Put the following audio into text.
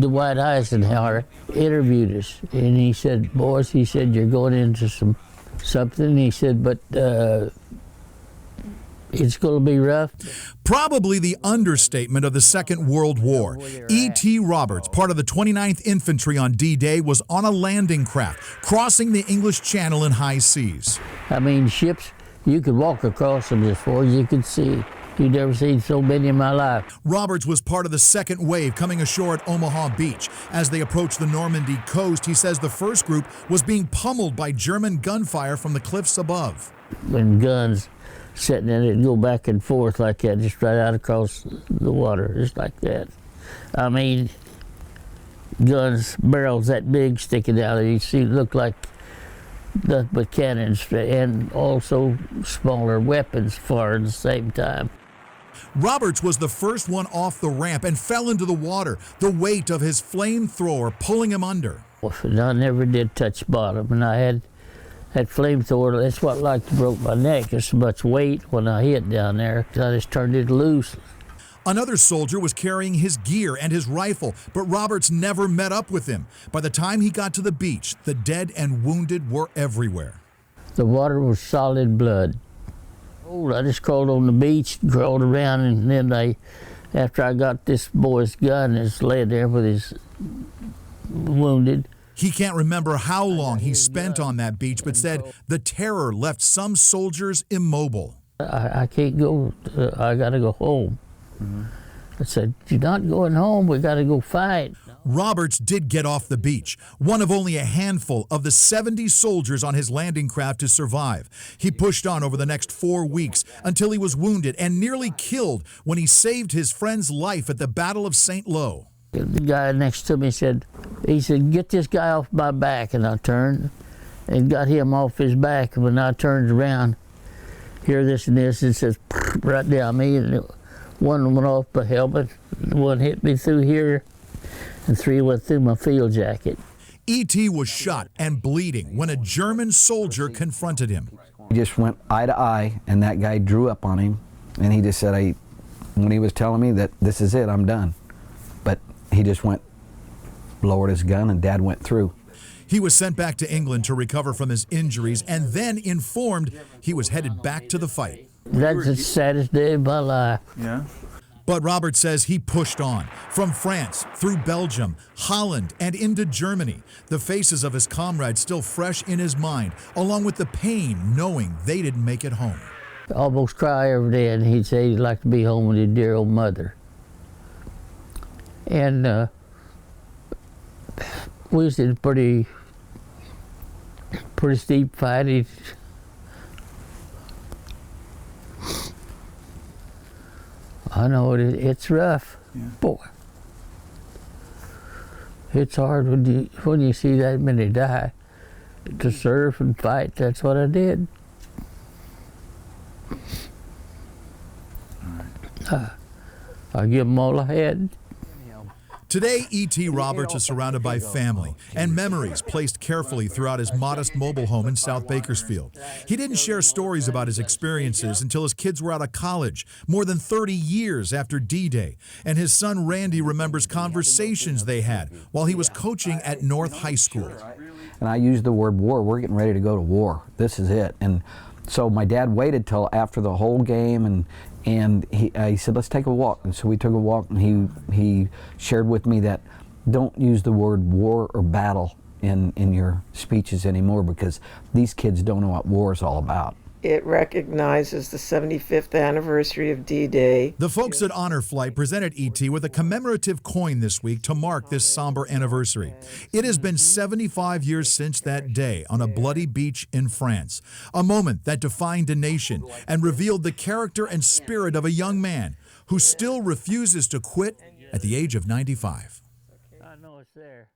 Dwight Eisenhower interviewed us, and he said, "Boys," he said, "you're going into something." He said, "But it's going to be rough." Probably the understatement of the Second World War. E.T. Roberts, part of the 29th Infantry on D-Day, was on a landing craft, crossing the English Channel in high seas. I mean, ships, you could walk across them as far as you could see. You'd never seen so many in my life. Roberts was part of the second wave coming ashore at Omaha Beach. As they approached the Normandy coast, he says the first group was being pummeled by German gunfire from the cliffs above. When guns sitting in it and go back and forth like that, just right out across the water, just like that. I mean, guns, barrels that big sticking out, you see, look like nothing but cannons, and also smaller weapons fired at the same time. Roberts was the first one off the ramp and fell into the water, the weight of his flamethrower pulling him under. And I never did touch bottom, and I had that flamethrower. That's what like broke my neck. There's so much weight when I hit down there. I just turned it loose. Another soldier was carrying his gear and his rifle, but Roberts never met up with him. By the time he got to the beach, the dead and wounded were everywhere. The water was solid blood. Oh, I just crawled on the beach, crawled around, and then after I got this boy's gun, it's laid there with his wounded. He can't remember how long he spent on that beach, but said the terror left some soldiers immobile. I can't go, I gotta go home. I said, "You're not going home, we gotta go fight." Roberts did get off the beach, one of only a handful of the 70 soldiers on his landing craft to survive. He pushed on over the next 4 weeks until he was wounded and nearly killed when he saved his friend's life at the Battle of St. Lo. The guy next to me said, "Get this guy off my back," and I turned and got him off his back. And when I turned around, hear this and this, it says right down me, and one went off my helmet, one hit me through here, and 3 went through my field jacket. E.T. was shot and bleeding when a German soldier confronted him. He just went eye to eye, and that guy drew up on him, and he just said, when he was telling me that this is it, I'm done. But he just lowered his gun, and Dad went through. He was sent back to England to recover from his injuries and then informed he was headed back to the fight. That's the saddest day of my life. Yeah. But Robert says he pushed on, from France, through Belgium, Holland, and into Germany. The faces of his comrades still fresh in his mind, along with the pain knowing they didn't make it home. I almost cry every day, and he'd say he'd like to be home with his dear old mother. And we was in a pretty steep fight. I know it's rough, yeah. Boy. It's hard when you see that many die. To serve and fight, that's what I did. I give them all I had. Today, E.T. Roberts is surrounded by family and memories placed carefully throughout his modest mobile home in South Bakersfield. He didn't share stories about his experiences until his kids were out of college, more than 30 years after D-Day. And his son Randy remembers conversations they had while he was coaching at North High School. And I used the word war. We're getting ready to go to war. This is it. And so my dad waited till after the whole game, and he said, "Let's take a walk." And so we took a walk, and he shared with me that don't use the word war or battle in your speeches anymore, because these kids don't know what war is all about. It recognizes the 75th anniversary of D-Day. The folks at Honor Flight presented E.T. with a commemorative coin this week to mark this somber anniversary. It has been 75 years since that day on a bloody beach in France, a moment that defined a nation and revealed the character and spirit of a young man who still refuses to quit at the age of 95. I know it's there.